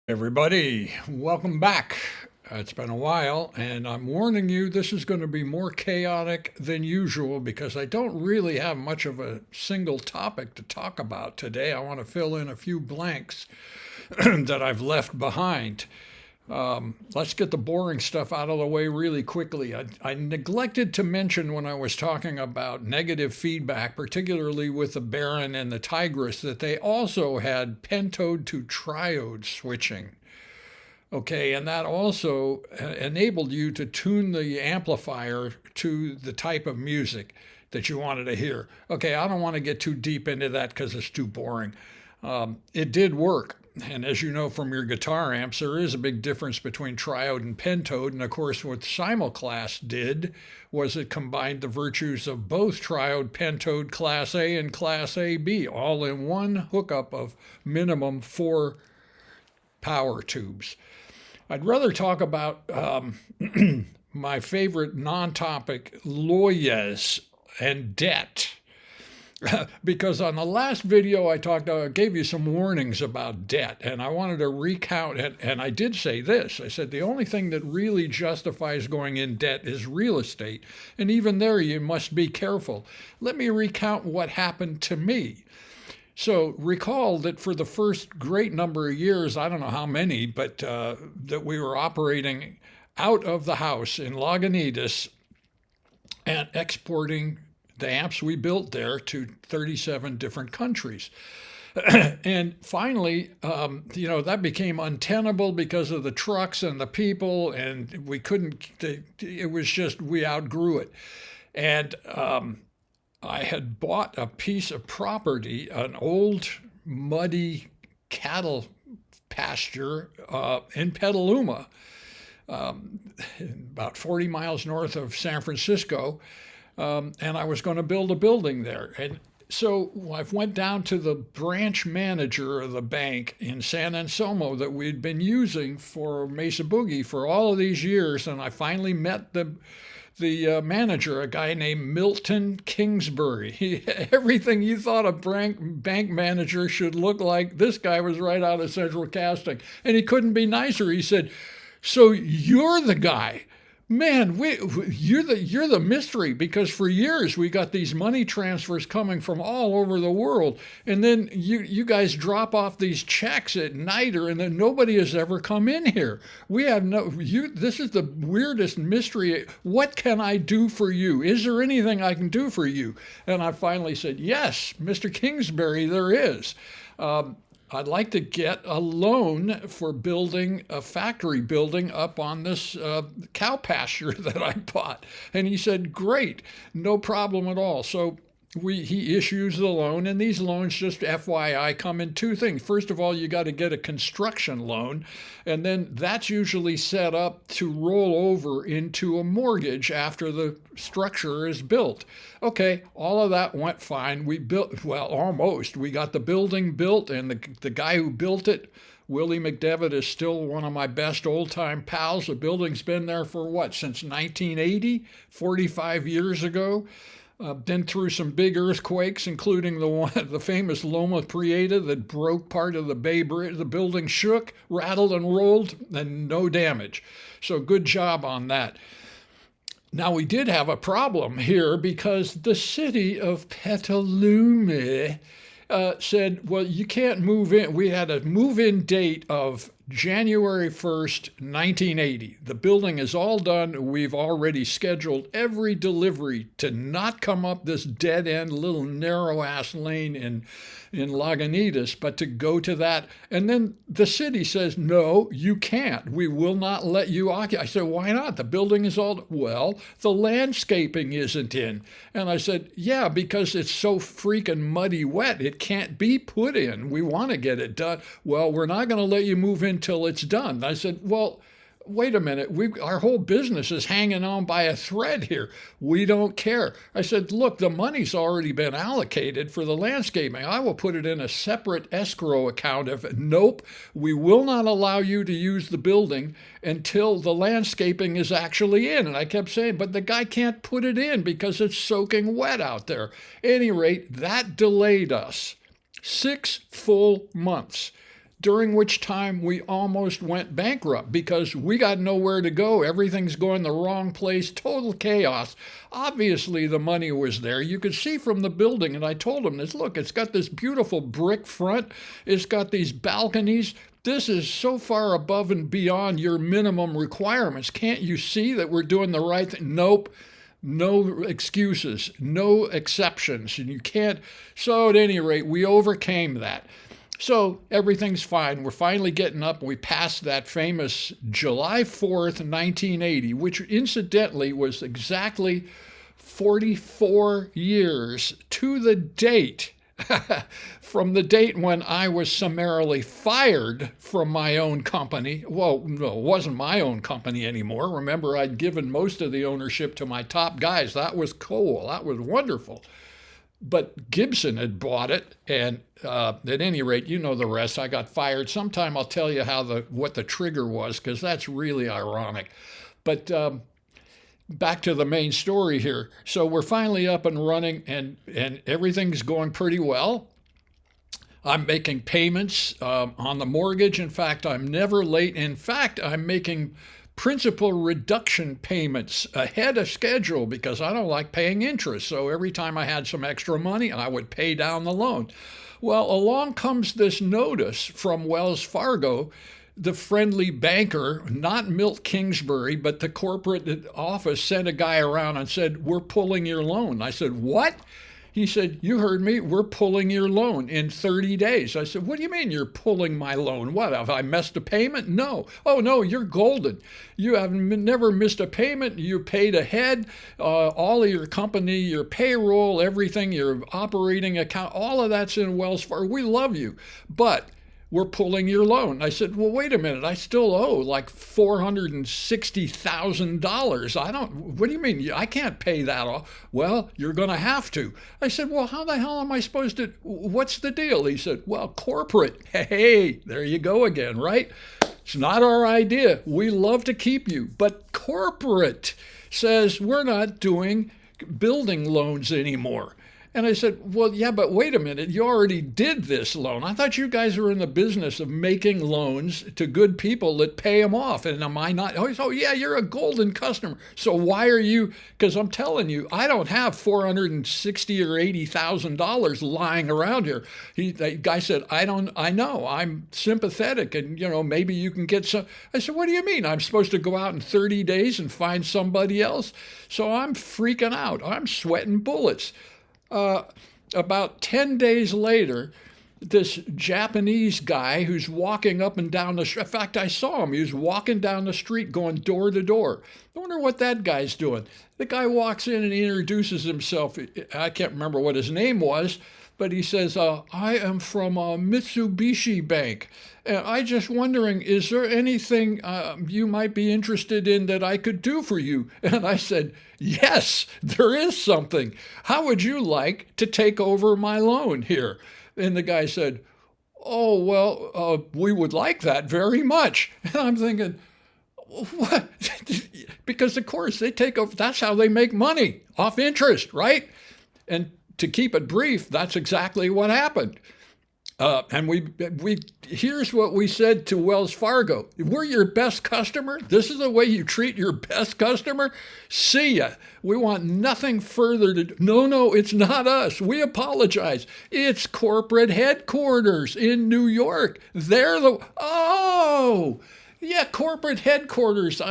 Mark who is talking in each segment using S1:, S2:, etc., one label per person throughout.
S1: Everybody, welcome back. It's been a while, and I'm warning you this is going to be more chaotic than usual because I don't really have much of a single topic to talk about today. I want to fill in a few blanks that I've left behind. Let's get the boring stuff out of the way really quickly. I neglected to mention when I was talking about negative feedback, particularly with the Baron and the Tigress, that they also had Pentode to Triode switching. Okay, and that also enabled you to tune the amplifier to the type of music that you wanted to hear. Okay, I don't want to get too deep into that because it's too boring. It did work. And as you know from your guitar amps, there is a big difference between Triode and Pentode. And of course, what Simul-Class did was it combined the virtues of both Triode, Pentode, Class A, and Class AB all in one hookup of minimum 4 power tubes. I'd rather talk about my favorite non topic, lawyers and debt. Because on the last video I gave you some warnings about debt, and I wanted to recount, and I did say this. I said the only thing that really justifies going in debt is real estate, and even there you must be careful. Let me recount what happened to me. So recall that for the first great number of years, I don't know how many, but that we were operating out of the house in Lagunitas and exporting the amps we built there to 37 different countries. And finally, that became untenable because of the trucks and the people, and we couldn't, it was just, we outgrew it. And I had bought a piece of property, an old muddy cattle pasture in Petaluma, about 40 miles north of San Francisco, and I was going to build a building there. And so I went down to the branch manager of the bank in San Anselmo that we'd been using for Mesa Boogie for all of these years, and I finally met the manager, a guy named Milton Kingsbury. Everything you thought a bank manager should look like, this guy was right out of Central Casting. And he couldn't be nicer. He said, "So you're the guy. Man, you're the mystery, because for years we got these money transfers coming from all over the world, and then you guys drop off these checks at night, and then nobody has ever come in here. We have this is the weirdest mystery. What can I do for you? Is there anything I can do for you?" And I finally said, "Yes, Mr. Kingsbury, there is. I'd like to get a loan for building a factory building up on this cow pasture that I bought." And he said, "Great, no problem at all." So he issues the loan, and these loans, just FYI, come in two things. First of all, you got to get a construction loan, and then that's usually set up to roll over into a mortgage after the structure is built. Okay, all of that went fine. We built, well, almost. We got the building built, and the guy who built it, Willie McDevitt, is still one of my best old-time pals. The building's been there for what, since 1980, 45 years ago. Been through some big earthquakes, including the famous Loma Prieta that broke part of the Bay Bridge. The building shook, rattled, and rolled, and no damage. So good job on that. Now, we did have a problem here because the city of Petaluma said, "Well, you can't move in." We had a move-in date of January 1st, 1980. The building is all done. We've already scheduled every delivery to not come up this dead-end little narrow-ass lane in Lagunitas, but to go to that. And then the city says, "No, you can't. We will not let you occupy." I said, "Why not? The building is all..." "Well, the landscaping isn't in." And I said, "Yeah, because it's so freaking muddy wet. It can't be put in. We want to get it done." "Well, we're not going to let you move in till it's done." I said, "Well, wait a minute. Our whole business is hanging on by a thread here. We don't care." I said, "Look, the money's already been allocated for the landscaping. I will put it in a separate escrow account." Nope, we will not allow you to use the building until the landscaping is actually in. And I kept saying, "But the guy can't put it in because it's soaking wet out there." At any rate, that delayed us 6 full months. during which time we almost went bankrupt because we got nowhere to go. Everything's going the wrong place, total chaos. Obviously, the money was there. You could see from the building, and I told him this, look, it's got this beautiful brick front. It's got these balconies. This is so far above and beyond your minimum requirements. Can't you see that we're doing the right thing? Nope. No excuses, no exceptions, and you can't. So at any rate, we overcame that. So everything's fine. We're finally getting up. We passed that famous July 4th, 1980, which incidentally was exactly 44 years to the date from the date when I was summarily fired from my own company. Well, no, it wasn't my own company anymore. Remember, I'd given most of the ownership to my top guys. That was cool. That was wonderful. But Gibson had bought it, and at any rate, you know the rest. I got fired. Sometime I'll tell you what the trigger was, because that's really ironic. But back to the main story here. So we're finally up and running, and everything's going pretty well. I'm making payments on the mortgage. In fact, I'm never late. In fact, I'm making principal reduction payments ahead of schedule because I don't like paying interest. So every time I had some extra money, I would pay down the loan. Well, along comes this notice from Wells Fargo. The friendly banker, not Milt Kingsbury, but the corporate office sent a guy around and said, we're pulling your loan. I said, what? He said, you heard me, we're pulling your loan in 30 days. I said, what do you mean you're pulling my loan? What, have I missed a payment? No. Oh, no, you're golden. You have never missed a payment. You paid ahead. All of your company, your payroll, everything, your operating account, all of that's in Wells Fargo. We love you. But we're pulling your loan. I said, well, wait a minute. I still owe like $460,000. What do you mean? I can't pay that off. Well, you're going to have to. I said, well, how the hell am I supposed to? What's the deal? He said, well, corporate. Hey, there you go again, right? It's not our idea. We love to keep you. But corporate says we're not doing building loans anymore. And I said, well, yeah, but wait a minute. You already did this loan. I thought you guys were in the business of making loans to good people that pay them off. And am I not? Oh, yeah, you're a golden customer. So why are you? Because I'm telling you, I don't have $460,000 or $80,000 lying around here. The guy said, I know. I'm sympathetic. And, maybe you can get some. I said, what do you mean? I'm supposed to go out in 30 days and find somebody else? So I'm freaking out. I'm sweating bullets. About 10 days later, this Japanese guy who's walking up and down the street, in fact, I saw him. He was walking down the street going door to door. I wonder what that guy's doing. The guy walks in and he introduces himself. I can't remember what his name was, but he says, I am from Mitsubishi Bank. And I just wondering, is there anything you might be interested in that I could do for you? And I said, yes, there is something. How would you like to take over my loan here? And the guy said, oh, well, we would like that very much. And I'm thinking, what? Because, of course, they take over. That's how they make money, off interest, right? And to keep it brief, that's exactly what happened. And here's what we said to Wells Fargo. We're your best customer. This is the way you treat your best customer. See ya. We want nothing further to do. No, it's not us. We apologize. It's corporate headquarters in New York. Yeah, corporate headquarters.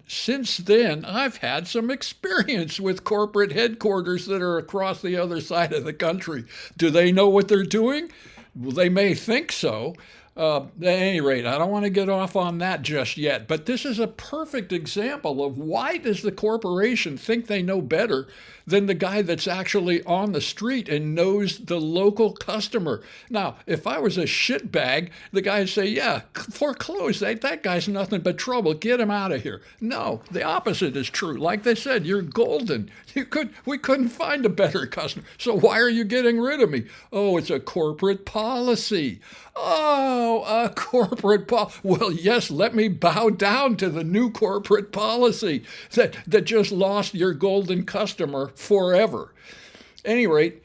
S1: Since then, I've had some experience with corporate headquarters that are across the other side of the country. Do they know what they're doing? Well, they may think so. At any rate, I don't want to get off on that just yet, but this is a perfect example of why does the corporation think they know better than the guy that's actually on the street and knows the local customer. Now, if I was a shitbag, the guy would say, yeah, foreclose. That guy's nothing but trouble. Get him out of here. No, the opposite is true. Like they said, you're golden. We couldn't find a better customer. So why are you getting rid of me? Oh, it's a corporate policy. Oh, a corporate policy. Well, yes, let me bow down to the new corporate policy that just lost your golden customer forever. At any rate,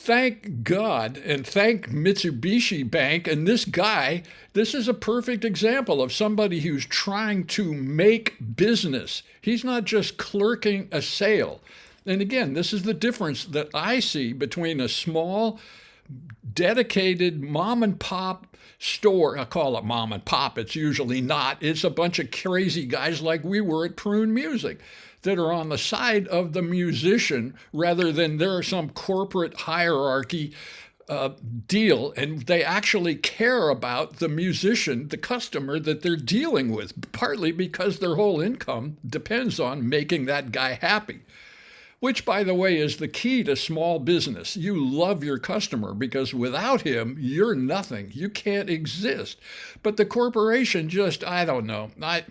S1: thank God and thank Mitsubishi Bank and this guy. This is a perfect example of somebody who's trying to make business. He's not just clerking a sale. And again, this is the difference that I see between a small, dedicated mom and pop store. I call it mom and pop. It's usually not. It's a bunch of crazy guys like we were at Prune Music that are on the side of the musician rather than they're some corporate hierarchy deal, and they actually care about the musician, the customer that they're dealing with, partly because their whole income depends on making that guy happy. Which, by the way, is the key to small business. You love your customer because without him, you're nothing. You can't exist. But the corporation just, I don't know. I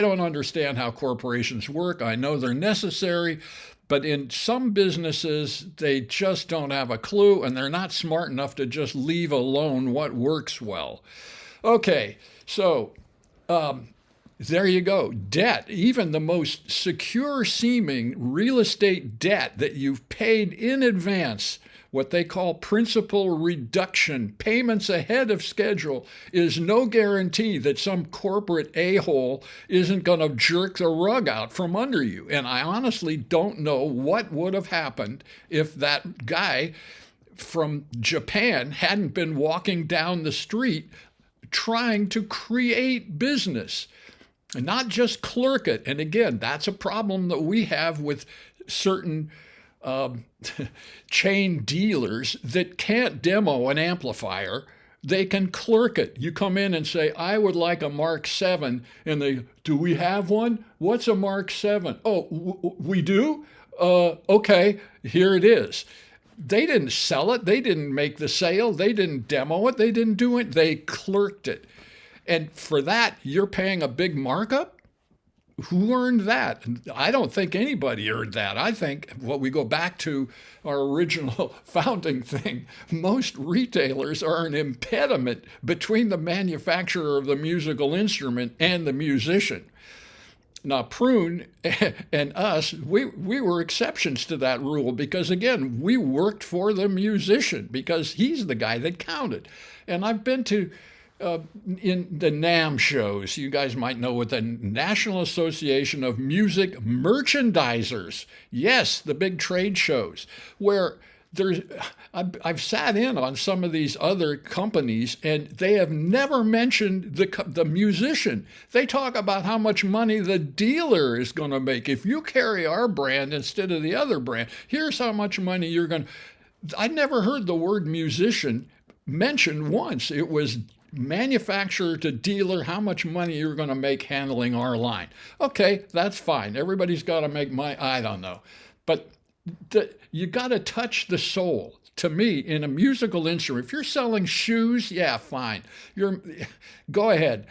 S1: don't understand how corporations work. I know they're necessary, but in some businesses, they just don't have a clue, and they're not smart enough to just leave alone what works well. Okay, so there you go. Debt, even the most secure seeming real estate debt that you've paid in advance, what they call principal reduction, payments ahead of schedule, is no guarantee that some corporate a-hole isn't going to jerk the rug out from under you. And I honestly don't know what would have happened if that guy from Japan hadn't been walking down the street trying to create business. And not just clerk it. And again, that's a problem that we have with certain chain dealers that can't demo an amplifier. They can clerk it. You come in and say, I would like a Mark 7. And they, do we have one? What's a Mark 7? Oh, we do? Okay, here it is. They didn't sell it. They didn't make the sale. They didn't demo it. They didn't do it. They clerked it. And for that, you're paying a big markup? Who earned that? I don't think anybody earned that. I think what we go back to our original founding thing, most retailers are an impediment between the manufacturer of the musical instrument and the musician. Now, Prune and us, we were exceptions to that rule because, again, we worked for the musician because he's the guy that counted. And I've been to in the NAMM shows, you guys might know what the National Association of Music Merchandisers, yes, the big trade shows, where I've sat in on some of these other companies and they have never mentioned the musician. They talk about how much money the dealer is going to make. If you carry our brand instead of the other brand, here's how much money you're going to. I never heard the word musician mentioned once. It was manufacturer to dealer, how much money you're going to make handling our line. Okay, that's fine. Everybody's got to make money. I don't know. But you got to touch the soul. To me, in a musical instrument, if you're selling shoes, yeah, fine. Go ahead.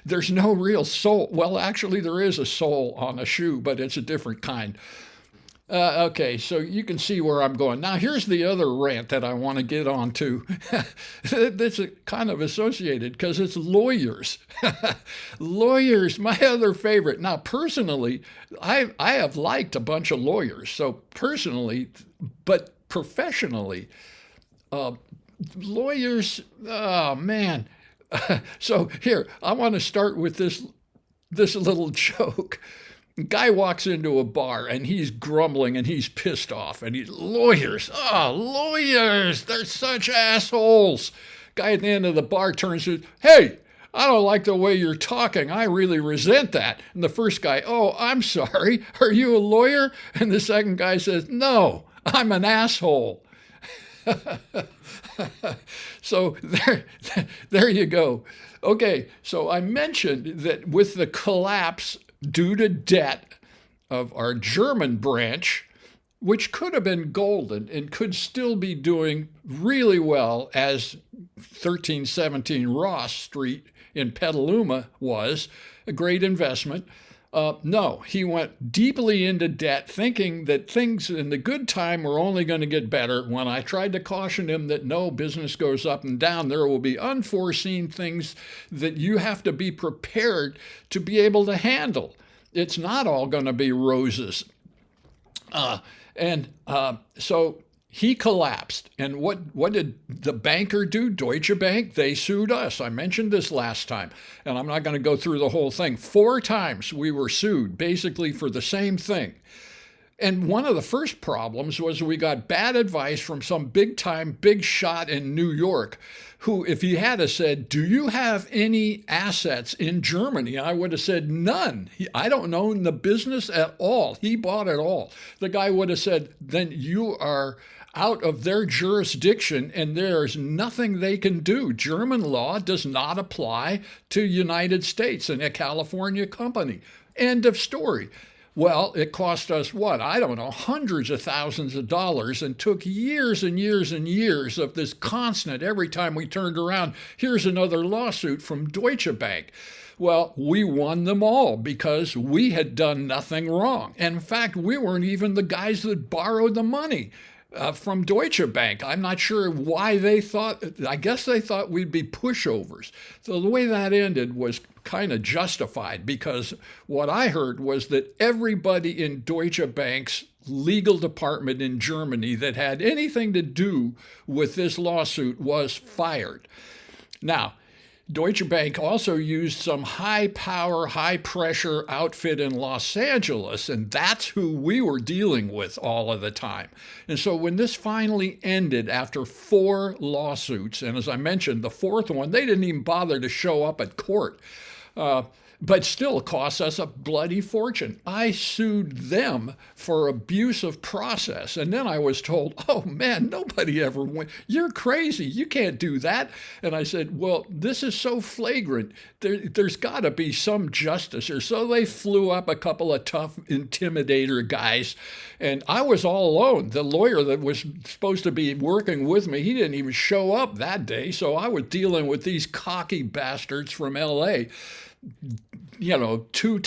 S1: There's no real soul. Well, actually, there is a soul on a shoe, but it's a different kind. Okay, so you can see where I'm going. Now, here's the other rant that I want to get on to. That's kind of associated because it's lawyers. Lawyers, my other favorite. Now, personally, I have liked a bunch of lawyers. So personally, but professionally, lawyers, oh, man. So here, I want to start with this little joke. Guy walks into a bar and he's grumbling and he's pissed off and lawyers, lawyers, they're such assholes. Guy at the end of the bar turns to, hey, I don't like the way you're talking. I really resent that. And the first guy, oh, I'm sorry. Are you a lawyer? And the second guy says, no, I'm an asshole. So there you go. Okay, so I mentioned that with the collapse due to debt of our German branch, which could have been golden and could still be doing really well as 1317 Ross Street in Petaluma was, a great investment. No, he went deeply into debt, thinking that things in the good time were only going to get better. When I tried to caution him that no, business goes up and down, there will be unforeseen things that you have to be prepared to be able to handle. It's not all going to be roses. So He collapsed. And what did the banker do? Deutsche Bank, they sued us. I mentioned this last time, and I'm not going to go through the whole thing. 4 times we were sued, basically for the same thing. And one of the first problems was we got bad advice from some big time, big shot in New York, who, if he had said, do you have any assets in Germany? I would have said, none. I don't own the business at all. He bought it all. The guy would have said, then you are out of their jurisdiction and there's nothing they can do. German law does not apply to United States and a California company. End of story. Well, it cost us what? I don't know, hundreds of thousands of dollars, and took years and years and years of this constant, every time we turned around, here's another lawsuit from Deutsche Bank. Well, we won them all because we had done nothing wrong. And in fact, we weren't even the guys that borrowed the money from Deutsche Bank. I'm not sure why they thought, I guess they thought we'd be pushovers. So the way that ended was kind of justified, because what I heard was that everybody in Deutsche Bank's legal department in Germany that had anything to do with this lawsuit was fired. Now, Deutsche Bank also used some high power, high pressure outfit in Los Angeles, and that's who we were dealing with all of the time. And so when this finally ended after 4 lawsuits, and as I mentioned, the 4th one, they didn't even bother to show up at court. But still cost us a bloody fortune. I sued them for abuse of process. And then I was told, oh man, nobody ever went. You're crazy. You can't do that. And I said, well, this is so flagrant. There's got to be some justice here. So they flew up a couple of tough intimidator guys. And I was all alone. The lawyer that was supposed to be working with me, he didn't even show up that day. So I was dealing with these cocky bastards from LA. You know, two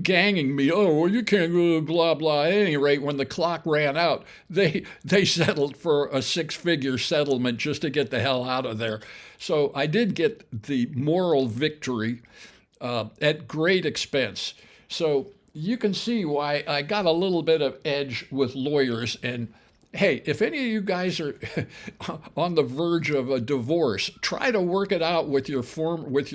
S1: ganging me. Oh, well, you can't go blah, blah. At any rate, when the clock ran out, they settled for a 6-figure settlement just to get the hell out of there. So I did get the moral victory at great expense. So you can see why I got a little bit of edge with lawyers. And hey, if any of you guys are on the verge of a divorce, try to work it out with your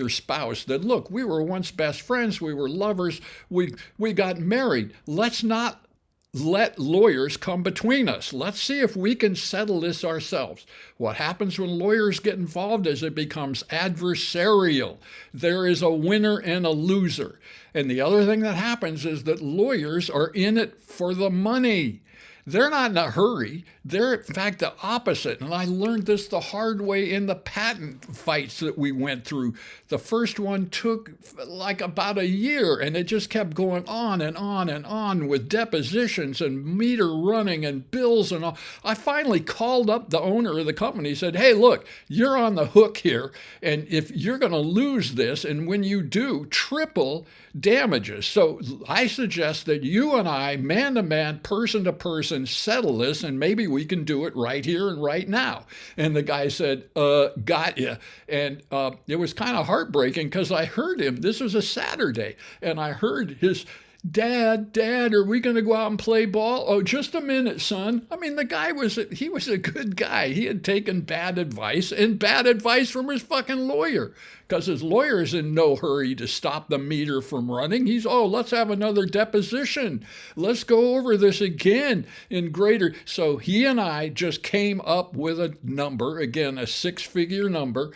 S1: spouse that, look, we were once best friends, we were lovers, we got married. Let's not let lawyers come between us. Let's see if we can settle this ourselves. What happens when lawyers get involved is it becomes adversarial. There is a winner and a loser. And the other thing that happens is that lawyers are in it for the money. They're not in a hurry. They're, in fact, the opposite. And I learned this the hard way in the patent fights that we went through. The first one took like about a year, and it just kept going on and on and on with depositions and meter running and bills and all. I finally called up the owner of the company and said, hey, look, you're on the hook here, and if you're going to lose this, and when you do, triple damages. So I suggest that you and I, man to man, person to person, settle this, and maybe we can do it right here and right now. And the guy said, got you. And it was kind of heartbreaking because I heard him. This was a Saturday, and I heard his Dad, are we going to go out and play ball? Oh, just a minute, son. I mean, the guy was a good guy. He had taken bad advice from his fucking lawyer, because his lawyer's in no hurry to stop the meter from running. Let's have another deposition. Let's go over this again in greater. So he and I just came up with a number, again, a 6-figure number,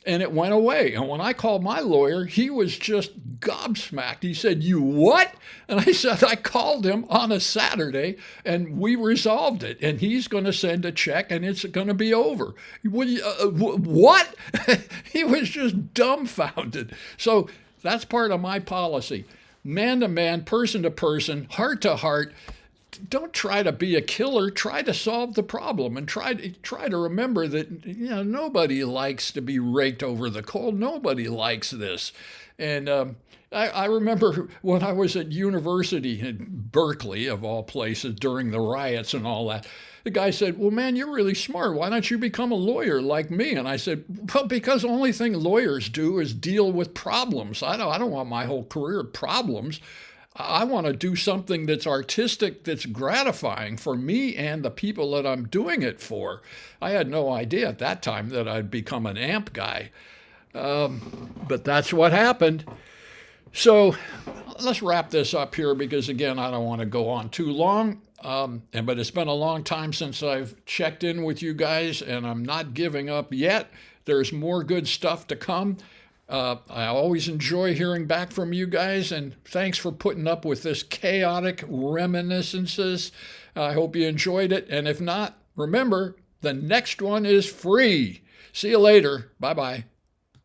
S1: and it went away. And when I called my lawyer, he was just gobsmacked. He said, you what? And I said, I called him on a Saturday, and we resolved it. And he's going to send a check, and it's going to be over. What? He was just dumbfounded. So that's part of my policy. Man to man, person to person, heart to heart. Don't try to be a killer. Try to solve the problem, and try to remember that nobody likes to be raked over the coal. Nobody likes this. And I remember when I was at university in Berkeley, of all places, during the riots and all that, the guy said, well, man, you're really smart. Why don't you become a lawyer like me? And I said, well, because the only thing lawyers do is deal with problems. I don't want my whole career problems. I want to do something that's artistic, that's gratifying for me and the people that I'm doing it for. I had no idea at that time that I'd become an amp guy, but that's what happened. So let's wrap this up here because, again, I don't want to go on too long. But it's been a long time since I've checked in with you guys, and I'm not giving up yet. There's more good stuff to come. I always enjoy hearing back from you guys, and thanks for putting up with this chaotic reminiscences. I hope you enjoyed it, and if not, remember, the next one is free. See you later. Bye-bye.